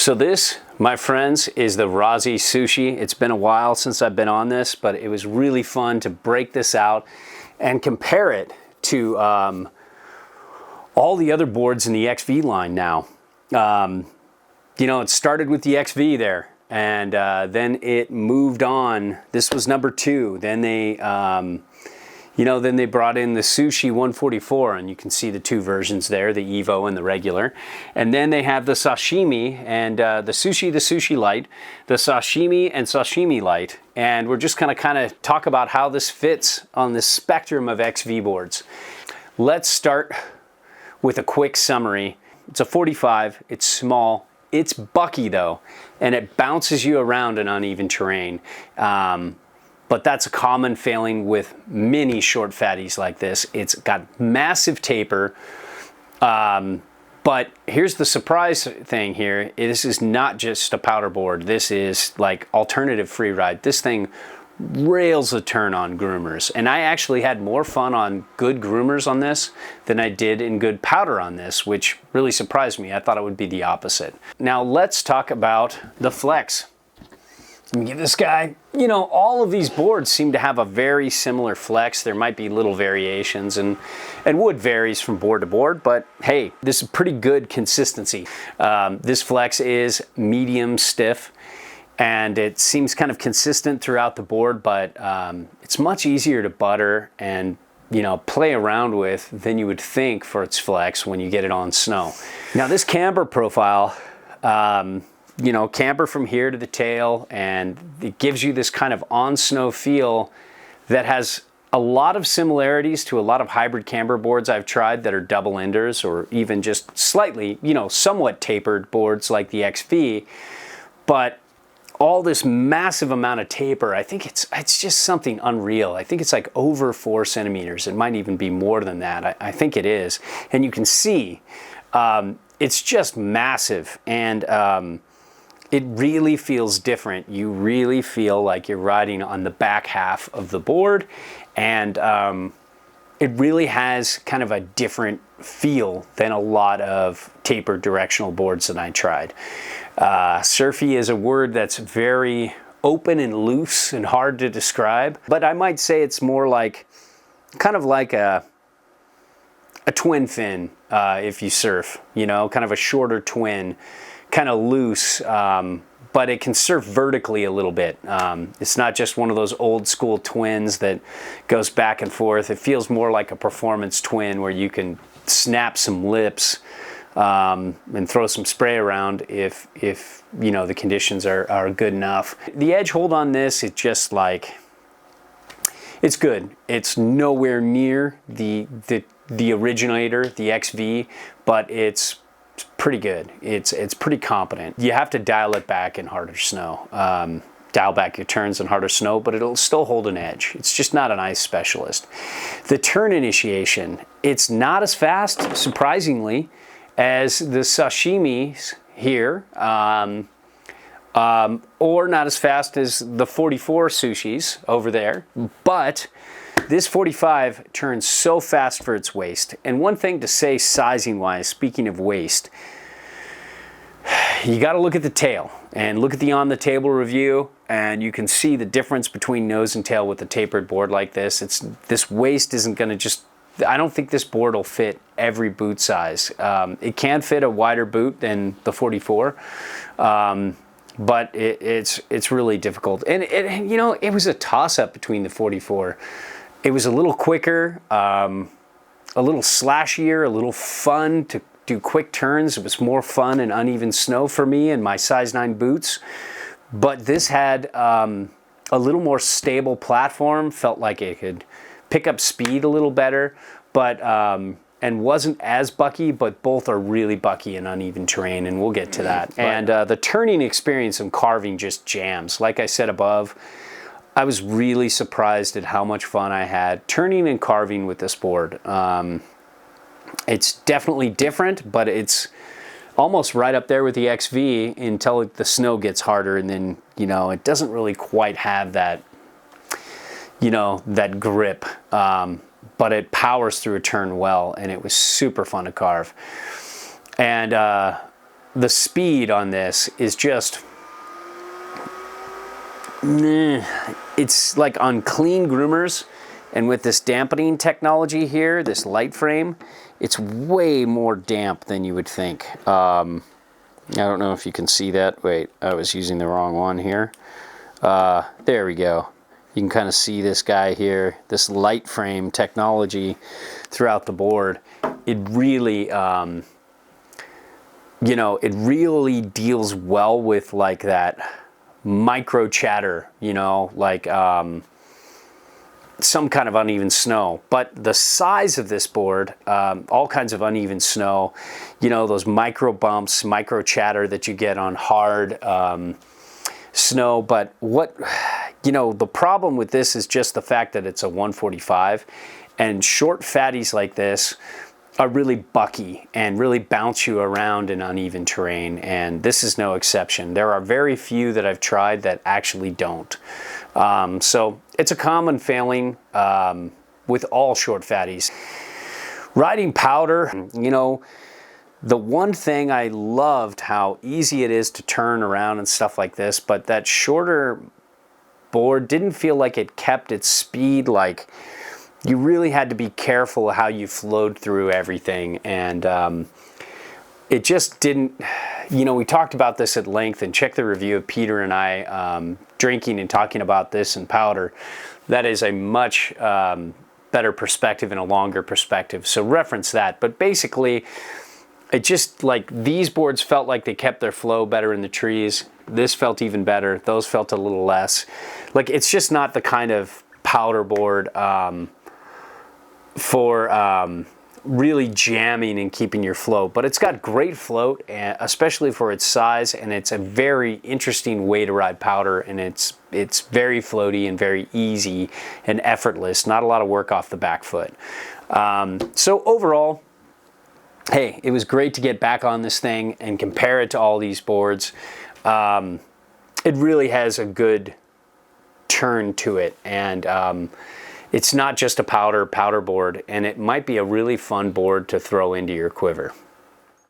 So this, my friends, is the Rossi Sushi. It's been a while since I've been on this, but it was really fun to break this out and compare it to all the other boards in the XV line now. You know, it started with the XV there, and then it moved on. This was number 2. Then they, then they brought in the Sushi 144, and you can see the 2 versions there, the Evo and the regular. And then they have the Sashimi and the Sushi Light, the Sashimi and Sashimi Light. And we're just gonna kind of talk about how this fits on the spectrum of XV boards. Let's start with a quick summary. It's a 45, it's small, it's bucky though, and it bounces you around in uneven terrain. But that's a common failing with many short fatties like this. It's got massive taper, but here's the surprise thing here. This is not just a powder board. This is like alternative free ride. This thing rails a turn on groomers, and I actually had more fun on good groomers on this than I did in good powder on this, which really surprised me. I thought it would be the opposite. Now let's talk about the flex. Let me give this guy, you know, all of these boards seem to have a very similar flex. There might be little variations, and wood varies from board to board, but hey, this is pretty good consistency. This flex is medium stiff, and it seems kind of consistent throughout the board, but it's much easier to butter and, you know, play around with than you would think for its flex when you get it on snow. Now this camber profile, you know, camber from here to the tail, and it gives you this kind of on snow feel that has a lot of similarities to a lot of hybrid camber boards I've tried that are double enders, or even just slightly, you know, somewhat tapered boards like the XV. But all this massive amount of taper, I think it's just something unreal. I think it's like over 4 centimeters. It might even be more than that. I think it is. And you can see it's just massive, and it really feels different. You really feel like you're riding on the back half of the board, and it really has kind of a different feel than a lot of tapered directional boards that I tried. Surfy is a word that's very open and loose and hard to describe, but I might say it's more like, kind of like a twin fin if you surf, you know, kind of a shorter twin, kind of loose, but it can surf vertically a little bit. It's not just one of those old school twins that goes back and forth. It feels more like a performance twin where you can snap some lips and throw some spray around if you know the conditions are good enough. The edge hold on this, it's just like, it's good. It's nowhere near the originator, the XV, but it's pretty good. It's pretty competent. You have to dial it back in harder snow. Dial back your turns in harder snow, but it'll still hold an edge. It's just not an ice specialist. The turn initiation, it's not as fast, surprisingly, as the sashimis here, or not as fast as the 44 sushis over there, but this 45 turns so fast for its waist. And one thing to say sizing wise, speaking of waist, you got to look at the tail and look at the on the table review, and you can see the difference between nose and tail with a tapered board like this. This waist isn't going to just, I don't think this board will fit every boot size. It can fit a wider boot than the 44, but it's really difficult. And you know, it was a toss up between the 44. It was a little quicker, a little slashier, a little fun to do quick turns. It was more fun in uneven snow for me and my size 9 boots. But this had a little more stable platform, felt like it could pick up speed a little better, but and wasn't as bucky, but both are really bucky in uneven terrain, and we'll get to that. And the turning experience and carving just jams. Like I said above, I was really surprised at how much fun I had turning and carving with this board. It's definitely different, but it's almost right up there with the XV until the snow gets harder, and then, you know, it doesn't really quite have that, you know, that grip, but it powers through a turn well, and it was super fun to carve. And the speed on this is just, it's like on clean groomers, and with this dampening technology here, this light frame, it's way more damp than you would think. I don't know if you can see that. Wait, I was using the wrong one here. There we go. You can kind of see this guy here, this light frame technology throughout the board. It really, you know, it really deals well with like that micro chatter, you know, like some kind of uneven snow. But the size of this board, all kinds of uneven snow, you know, those micro bumps, micro chatter that you get on hard snow. But what, you know, the problem with this is just the fact that it's a 145, and short fatties like this are really bucky and really bounce you around in uneven terrain, and this is no exception. There are very few that I've tried that actually don't. So it's a common failing with all short fatties. Riding powder, you know, the one thing I loved how easy it is to turn around and stuff like this, but that shorter board didn't feel like it kept its speed. Like, you really had to be careful how you flowed through everything, and it just didn't, you know, we talked about this at length, and check the review of Peter and I drinking and talking about this in powder. That is a much better perspective and a longer perspective, so reference that. But basically, it just, like, these boards felt like they kept their flow better in the trees. This felt even better. Those felt a little less. Like, it's just not the kind of powder board for really jamming and keeping your flow, but it's got great float, especially for its size, and it's a very interesting way to ride powder, and it's very floaty and very easy and effortless. Not a lot of work off the back foot. So overall, hey, it was great to get back on this thing and compare it to all these boards. It really has a good turn to it, and it's not just a powder board, and it might be a really fun board to throw into your quiver.